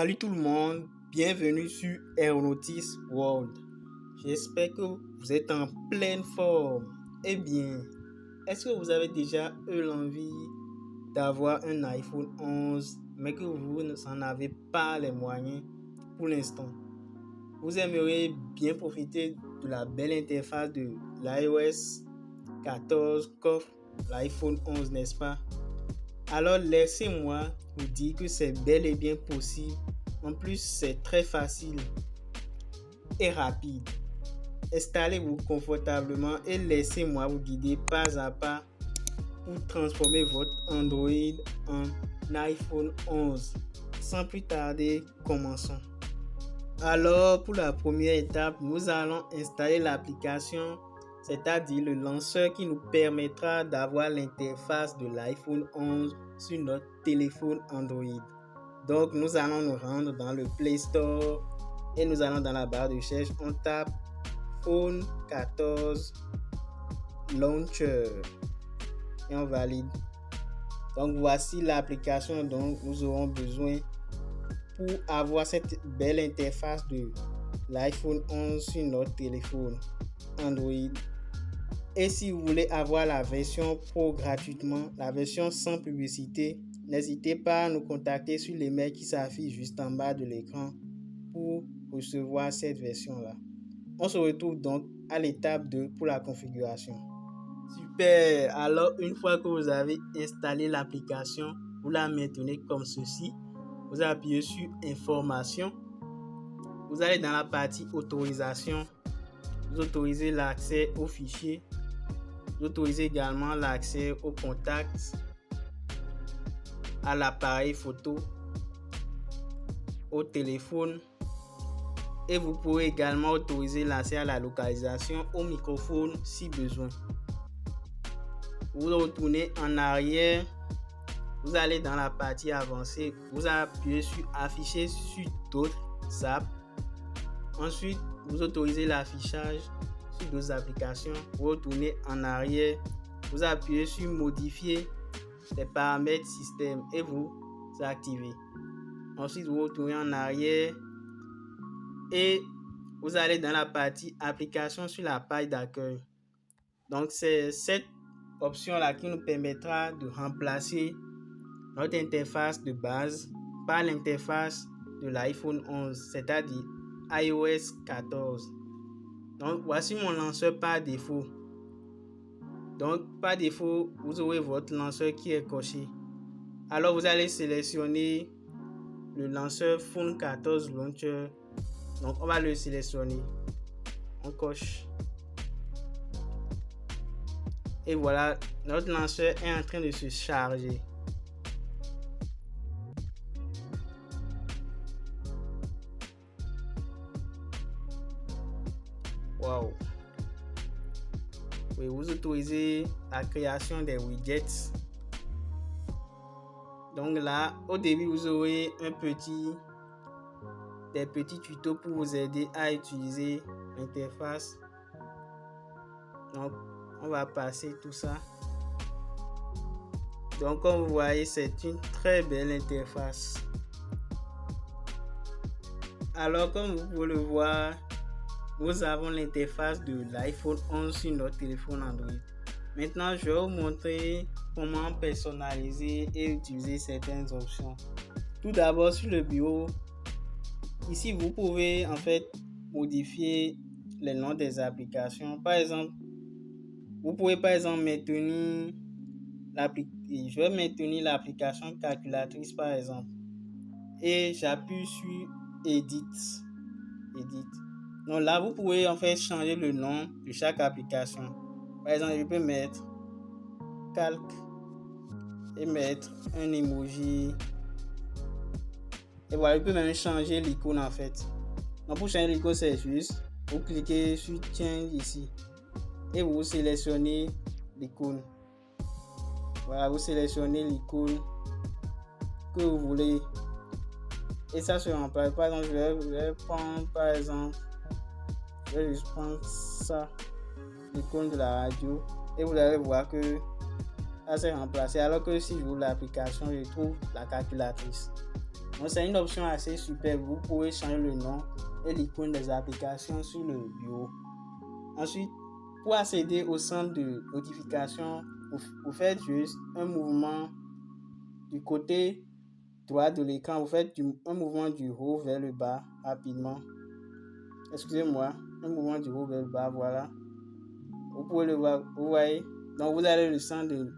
Salut tout le monde, bienvenue sur Aeronotis World. J'espère que vous êtes en pleine forme. Eh bien, est-ce que vous avez déjà eu l'envie d'avoir un iPhone 11 mais que vous n'en avez pas les moyens pour l'instant? Vous aimeriez bien profiter de la belle interface de l'iOS 14 qu'offre l'iPhone 11, n'est-ce pas? Alors laissez-moi vous dire que c'est bel et bien possible. En plus, c'est très facile et rapide. Installez-vous confortablement et laissez-moi vous guider pas à pas pour transformer votre Android en iPhone 11. Sans plus tarder, commençons. Alors, pour la première étape, nous allons installer l'application, c'est-à-dire le lanceur qui nous permettra d'avoir l'interface de l'iPhone 11 sur notre téléphone Android. Donc, nous allons nous rendre dans le Play Store et nous allons dans la barre de recherche, on tape Phone 14 Launcher et on valide. Donc, voici l'application dont nous aurons besoin pour avoir cette belle interface de l'iPhone 11 sur notre téléphone Android. Et si vous voulez avoir la version Pro gratuitement, la version sans publicité, n'hésitez pas à nous contacter sur les mails qui s'affichent juste en bas de l'écran pour recevoir cette version-là. On se retrouve donc à l'étape 2 pour la configuration. Super! Alors, une fois que vous avez installé l'application, vous la maintenez comme ceci. Vous appuyez sur Information. Vous allez dans la partie Autorisation. Vous autorisez l'accès aux fichiers. Vous autorisez également l'accès aux contacts, à l'appareil photo, au téléphone. Et vous pouvez également autoriser l'accès à la localisation, au microphone si besoin. Vous retournez en arrière. Vous allez dans la partie avancée, vous appuyez sur afficher sur d'autres apps. Ensuite, vous autorisez l'affichage sur d'autres applications. Vous retournez en arrière, vous appuyez sur modifier les paramètres système et vous activez. Ensuite, vous retournez en arrière et vous allez dans la partie application sur la page d'accueil. Donc, c'est cette option-là qui nous permettra de remplacer notre interface de base par l'interface de l'iPhone 11, c'est-à-dire iOS 14. Donc, voici mon lanceur par défaut. Donc, par défaut, vous aurez votre lanceur qui est coché. Alors, vous allez sélectionner le lanceur Phone 14 Launcher. Donc, on va le sélectionner. On coche. Et voilà, notre lanceur est en train de se charger. Wow. Oui, vous autorisez la création des widgets. Donc là, au début, vous aurez des petits tutos pour vous aider à utiliser l'interface. Donc, on va passer tout ça. Donc, comme vous voyez, c'est une très belle interface. Alors, comme vous pouvez le voir, nous avons l'interface de l'iPhone 11 sur notre téléphone Android. Maintenant, je vais vous montrer comment personnaliser et utiliser certaines options. Tout d'abord, sur le bureau, ici, vous pouvez en fait modifier les noms des applications. Par exemple, vous pouvez maintenir je vais maintenir l'application calculatrice par exemple. Et j'appuie sur Edit. Donc là, vous pouvez en fait changer le nom de chaque application. Par exemple, je peux mettre calque et mettre un emoji. Et voilà, je peux même changer l'icône en fait. Donc pour changer l'icône, c'est juste, vous cliquez sur Change ici. Et vous sélectionnez l'icône. Voilà, vous sélectionnez l'icône que vous voulez. Et ça se remplace. Par exemple, je vais prendre par exemple. Je vais juste prendre ça, l'icône de la radio, et vous allez voir que ça s'est remplacé. Alors que si je ouvre l'application, je trouve la calculatrice. Donc, c'est une option assez super. Vous pouvez changer le nom et l'icône des applications sur le bureau. Ensuite, pour accéder au centre de notification, vous faites juste un mouvement du côté droit de l'écran. Vous faites un mouvement du haut vers le bas rapidement. Excusez-moi, un mouvement du haut vers le bas, voilà. Vous pouvez le voir, vous voyez. Donc, vous avez le centre de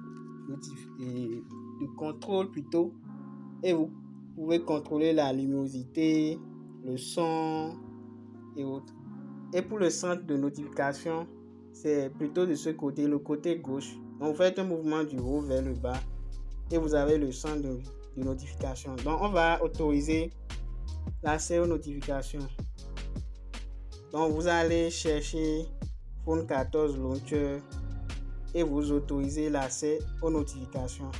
contrôle plutôt. Et vous pouvez contrôler la luminosité, le son et autres. Et pour le centre de notification, c'est plutôt de ce côté, le côté gauche. Donc, vous faites un mouvement du haut vers le bas et vous avez le centre de notification. Donc, on va autoriser l'accès aux notifications. Donc, vous allez chercher Phone 14 Launcher et vous autorisez l'accès aux notifications.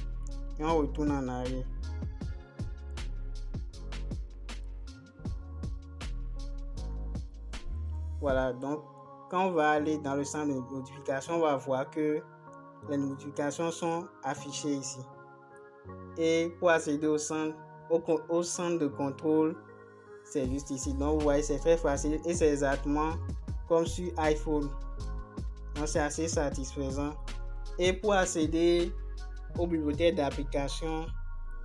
Et on retourne en arrière. Voilà, donc quand on va aller dans le centre de notification, on va voir que les notifications sont affichées ici. Et pour accéder au centre de contrôle, c'est juste ici. Donc vous voyez, c'est très facile et c'est exactement comme sur iPhone. Donc c'est assez satisfaisant. Et pour accéder aux bibliothèques d'applications,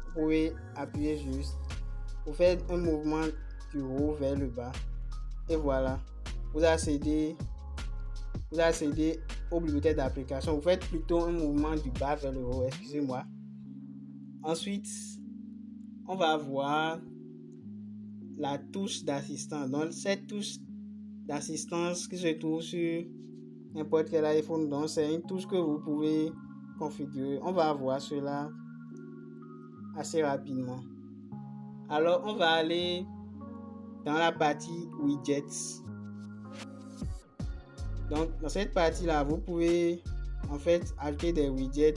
vous pouvez appuyer juste. Vous faites un mouvement du haut vers le bas. Et voilà. Vous accédez aux bibliothèques d'applications. Vous faites plutôt un mouvement du bas vers le haut, excusez-moi. Ensuite, on va voir la touche d'assistance. Donc, cette touche d'assistance qui se trouve sur n'importe quel iPhone, donc c'est une touche que vous pouvez configurer. On va voir cela assez rapidement. Alors, on va aller dans la partie widgets. Donc, dans cette partie-là, vous pouvez en fait ajouter des widgets.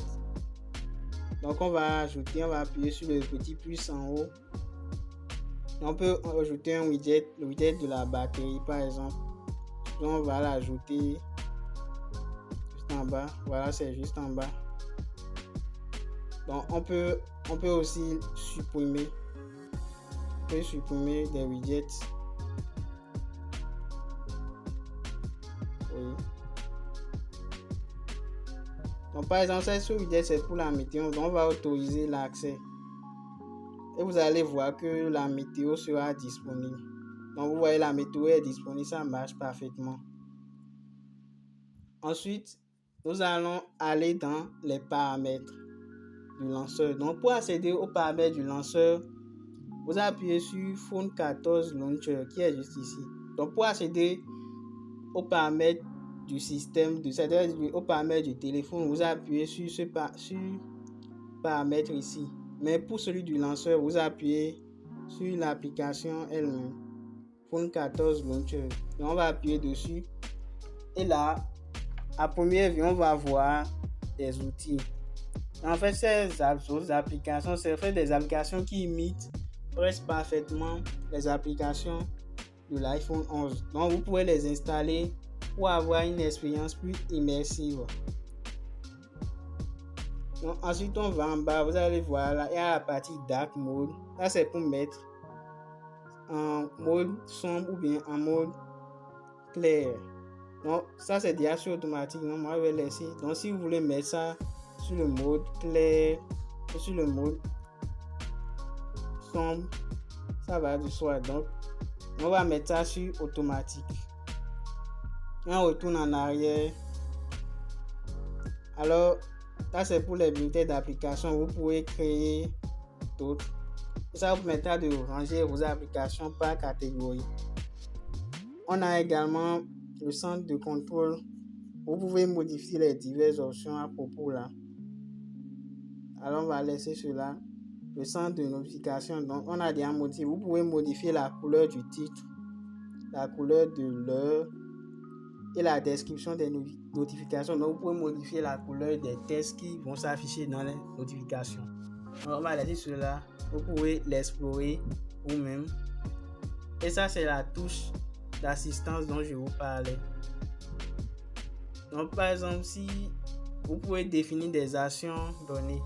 Donc, on va appuyer sur le petit plus en haut. On peut ajouter un widget, le widget de la batterie par exemple. Donc, on va l'ajouter juste en bas. Voilà, c'est juste en bas. Donc, on peut aussi supprimer. On peut supprimer des widgets. Oui. Donc, par exemple, ce widget c'est pour la météo. Donc, on va autoriser l'accès. Et vous allez voir que la météo sera disponible. Donc, vous voyez, la météo est disponible. Ça marche parfaitement. Ensuite, nous allons aller dans les paramètres du lanceur. Donc, pour accéder aux paramètres du lanceur, vous appuyez sur Phone 14 Launcher qui est juste ici. Donc, pour accéder aux paramètres du système, c'est-à-dire aux paramètres du téléphone, vous appuyez sur ce paramètre ici. Mais pour celui du lanceur, vous appuyez sur l'application elle-même, Phone 14 Launcher. Donc, on va appuyer dessus. Et là, à première vue, on va voir des outils. En fait, ces applications, c'est fait des applications qui imitent presque parfaitement les applications de l'iPhone 11. Donc, vous pouvez les installer pour avoir une expérience plus immersive. Donc, ensuite, on va en bas. Vous allez voir là, il y a la partie Dark Mode. Là, c'est pour mettre en mode sombre ou bien en mode clair. Donc, ça, c'est déjà sur automatique. Donc, moi, je vais laisser. Donc, si vous voulez mettre ça sur le mode clair ou sur le mode sombre, ça va de soi. Donc, on va mettre ça sur automatique. Et on retourne en arrière. Alors, ça c'est pour les bibliothèques d'applications. Vous pouvez créer d'autres. Et ça vous permettra de ranger vos applications par catégorie. On a également le centre de contrôle. Vous pouvez modifier les diverses options à propos là. Alors, on va laisser cela. Le centre de notification. Donc, on a déjà modifié. Vous pouvez modifier la couleur du titre, la couleur de l'heure et la description des notifications. Donc, vous pouvez modifier la couleur des textes qui vont s'afficher dans les notifications. Donc, on va laisser cela. Vous pouvez l'explorer vous-même. Et ça, c'est la touche d'assistance dont je vous parlais. Donc, par exemple, si vous pouvez définir des actions données.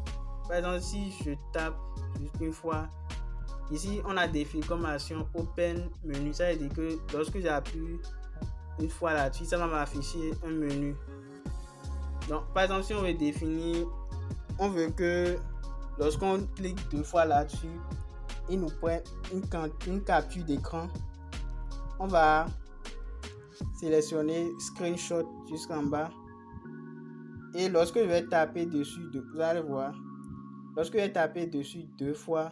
Par exemple, si je tape juste une fois Ici, on a défini comme action Open Menu. Ça veut dire que lorsque j'appuie une fois là-dessus, ça va m'afficher un menu. Donc, par exemple, si on veut définir, on veut que lorsqu'on clique 2 fois là-dessus, il nous prend une capture d'écran. On va sélectionner Screenshot jusqu'en bas. Et lorsque je vais taper dessus, vous allez voir, lorsque je vais taper dessus 2 fois,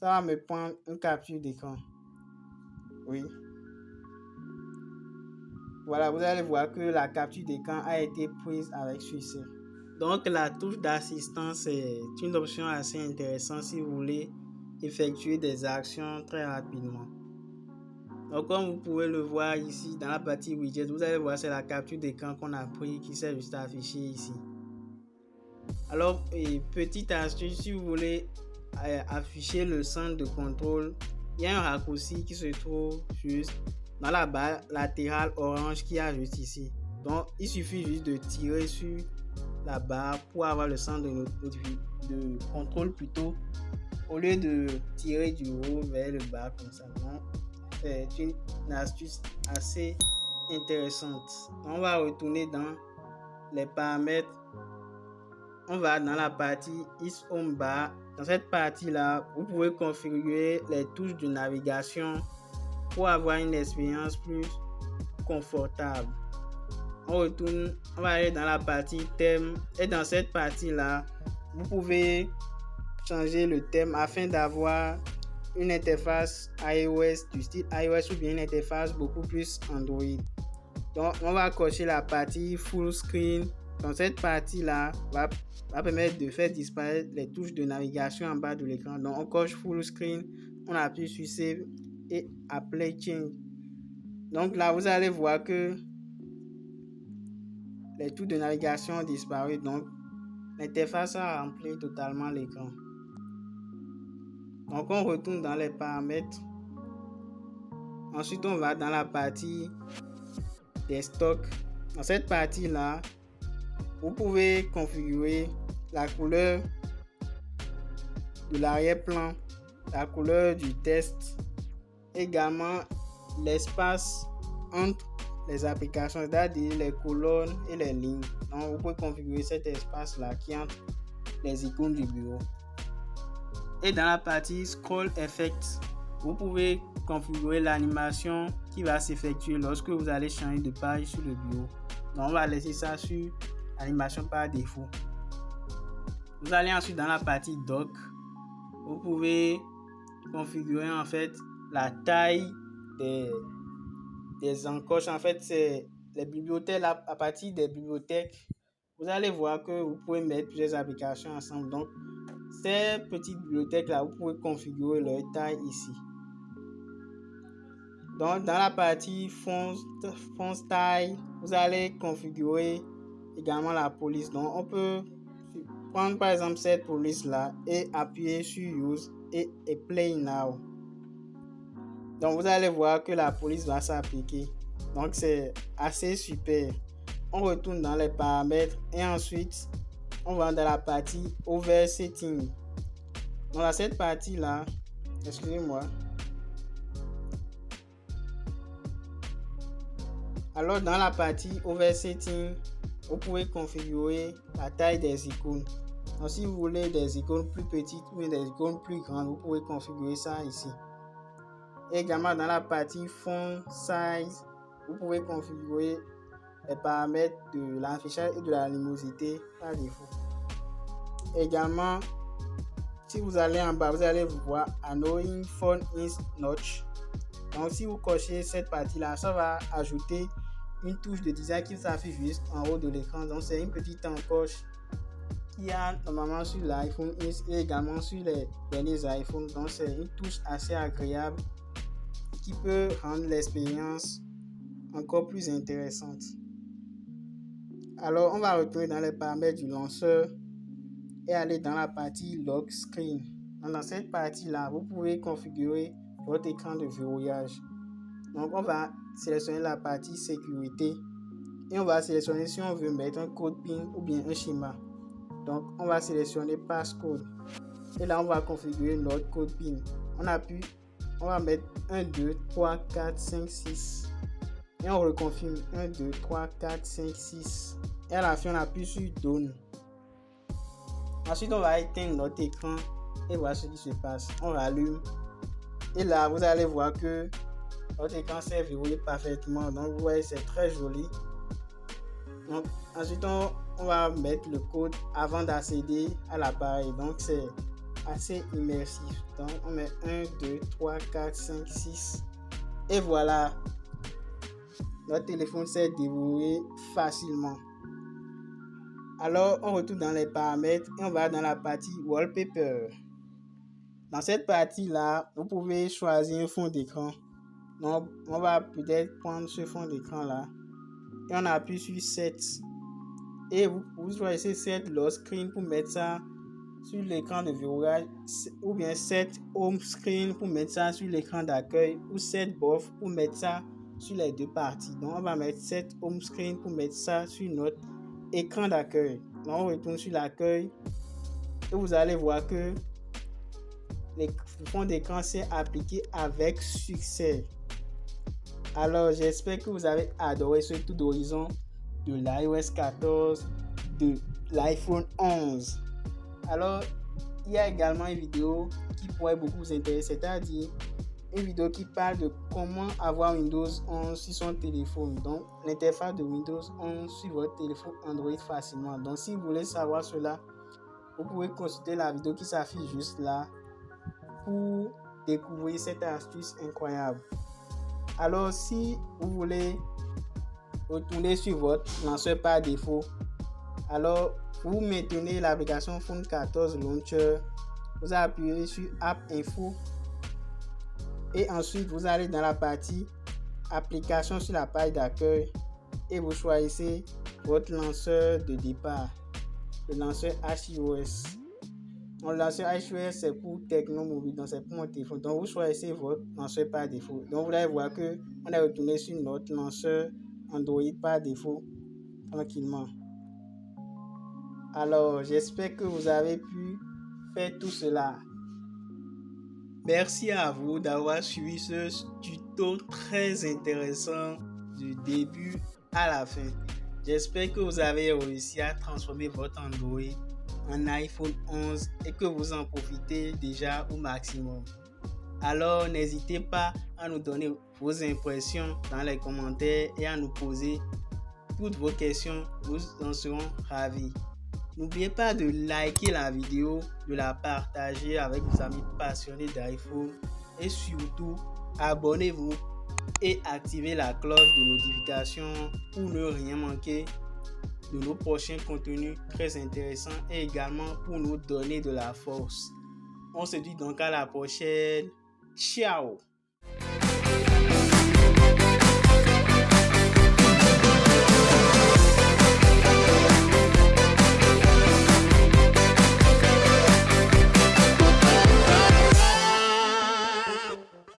ça va me prendre une capture d'écran. Oui. Voilà, vous allez voir que la capture d'écran a été prise avec succès. Donc, la touche d'assistance est une option assez intéressante si vous voulez effectuer des actions très rapidement. Donc, comme vous pouvez le voir ici dans la partie widget, vous allez voir c'est la capture d'écran qu'on a pris qui s'est juste affichée ici. Alors, petite astuce, si vous voulez afficher le centre de contrôle, il y a un raccourci qui se trouve juste dans la barre latérale orange qui a juste ici. Donc, il suffit juste de tirer sur la barre pour avoir le centre de contrôle plutôt, au lieu de tirer du haut vers le bas comme ça. Donc, c'est une astuce assez intéressante. On va retourner dans les paramètres. On va dans la partie Is Home Bar. Dans cette partie-là, vous pouvez configurer les touches de navigation pour avoir une expérience plus confortable. On va aller dans la partie thème et dans cette partie-là, vous pouvez changer le thème afin d'avoir une interface iOS du style iOS ou bien une interface beaucoup plus Android. Donc, on va cocher la partie Full Screen. Dans cette partie-là, va permettre de faire disparaître les touches de navigation en bas de l'écran. Donc, on coche Full Screen, on appuie sur Save et Apply Change. Donc là, vous allez voir que les touches de navigation ont disparu. Donc, l'interface a rempli totalement l'écran. Donc, on retourne dans les paramètres. Ensuite, on va dans la partie des stocks. Dans cette partie-là, vous pouvez configurer la couleur de l'arrière-plan, la couleur du test, également l'espace entre les applications, c'est-à-dire les colonnes et les lignes. Donc, vous pouvez configurer cet espace-là qui est entre les icônes du bureau. Et dans la partie Scroll Effect, vous pouvez configurer l'animation qui va s'effectuer lorsque vous allez changer de page sur le bureau. Donc, on va laisser ça sur animation par défaut. Vous allez ensuite dans la partie Dock. Vous pouvez configurer en fait la taille des encoches. En fait, c'est les bibliothèques. À partir des bibliothèques, vous allez voir que vous pouvez mettre plusieurs applications ensemble. Donc, ces petites bibliothèques là, vous pouvez configurer leur taille ici. Donc, dans la partie font style, vous allez configurer également la police. Donc, on peut prendre par exemple cette police là et appuyer sur Use et Play Now. Donc, vous allez voir que la police va s'appliquer. Donc, c'est assez super. On retourne dans les paramètres et ensuite, on va dans la partie Over Setting. Donc, dans cette partie là, excusez-moi. Alors, dans la partie Over Setting, vous pouvez configurer la taille des icônes. Donc, si vous voulez des icônes plus petites ou des icônes plus grandes, vous pouvez configurer ça ici. Et également, dans la partie Font Size, vous pouvez configurer les paramètres de l'affichage et de la luminosité par défaut. Également, si vous allez en bas, vous allez voir Annoying Font Is Notch. Donc, si vous cochez cette partie-là, ça va ajouter une touche de design qui s'affiche juste en haut de l'écran. Donc, c'est une petite encoche qu'il y a normalement sur l'iPhone X et également sur les derniers iPhones. Donc, c'est une touche assez agréable qui peut rendre l'expérience encore plus intéressante. Alors, on va retourner dans les paramètres du lanceur et aller dans la partie Lock Screen. Donc, dans cette partie-là, vous pouvez configurer votre écran de verrouillage. Donc, on va sélectionner la partie sécurité et on va sélectionner si on veut mettre un code PIN ou bien un schéma. Donc, on va sélectionner passcode. Et là, on va configurer notre code PIN. On va mettre 1, 2, 3, 4, 5, 6. Et on reconfirme 1, 2, 3, 4, 5, 6. Et à la fin, on appuie sur Done. Ensuite, on va éteindre notre écran et voir ce qui se passe. On rallume. Et là, vous allez voir que notre écran s'est verrouillé parfaitement. Donc, vous voyez, c'est très joli. Donc, ensuite, on va mettre le code avant d'accéder à l'appareil. Donc, c'est assez immersif. Donc, on met 1, 2, 3, 4, 5, 6. Et voilà. Notre téléphone s'est déverrouillé facilement. Alors, on retourne dans les paramètres et on va dans la partie Wallpaper. Dans cette partie-là, vous pouvez choisir un fond d'écran. Donc, on va peut-être prendre ce fond d'écran-là. Et on appuie sur Set. Et vous choisissez Set Lock Screen pour mettre ça sur l'écran de verrouillage. Ou bien Set Home Screen pour mettre ça sur l'écran d'accueil. Ou Set Both pour mettre ça sur les deux parties. Donc, on va mettre Set Home Screen pour mettre ça sur notre écran d'accueil. Donc, on retourne sur l'accueil. Et vous allez voir que le fond d'écran s'est appliqué avec succès. Alors, j'espère que vous avez adoré ce tour d'horizon de l'iOS 14, de l'iPhone 11. Alors, il y a également une vidéo qui pourrait beaucoup vous intéresser, c'est-à-dire une vidéo qui parle de comment avoir Windows 11 sur son téléphone. Donc, l'interface de Windows 11 sur votre téléphone Android facilement. Donc, si vous voulez savoir cela, vous pouvez consulter la vidéo qui s'affiche juste là pour découvrir cette astuce incroyable. Alors, si vous voulez retourner sur votre lanceur par défaut, alors vous maintenez l'application Phone 14 Launcher, vous appuyez sur App Info et ensuite vous allez dans la partie Application sur la page d'accueil et vous choisissez votre lanceur de départ, le lanceur HiOS. Le lanceur HiOS c'est pour Technomobile, donc c'est pour mon téléphone. Donc vous choisissez votre lanceur par défaut. Donc vous allez voir que on est retourné sur notre lanceur Android par défaut tranquillement. Alors j'espère que vous avez pu faire tout cela. Merci à vous d'avoir suivi ce tuto très intéressant du début à la fin. J'espère que vous avez réussi à transformer votre Android en iPhone 11 et que vous en profitez déjà au maximum. Alors n'hésitez pas à nous donner vos impressions dans les commentaires et à nous poser toutes vos questions, nous en serons ravis. N'oubliez pas de liker la vidéo, de la partager avec vos amis passionnés d'iPhone et surtout abonnez-vous et activez la cloche de notification pour ne rien manquer de nos prochains contenus très intéressants et également pour nous donner de la force. On se dit donc à la prochaine. Ciao!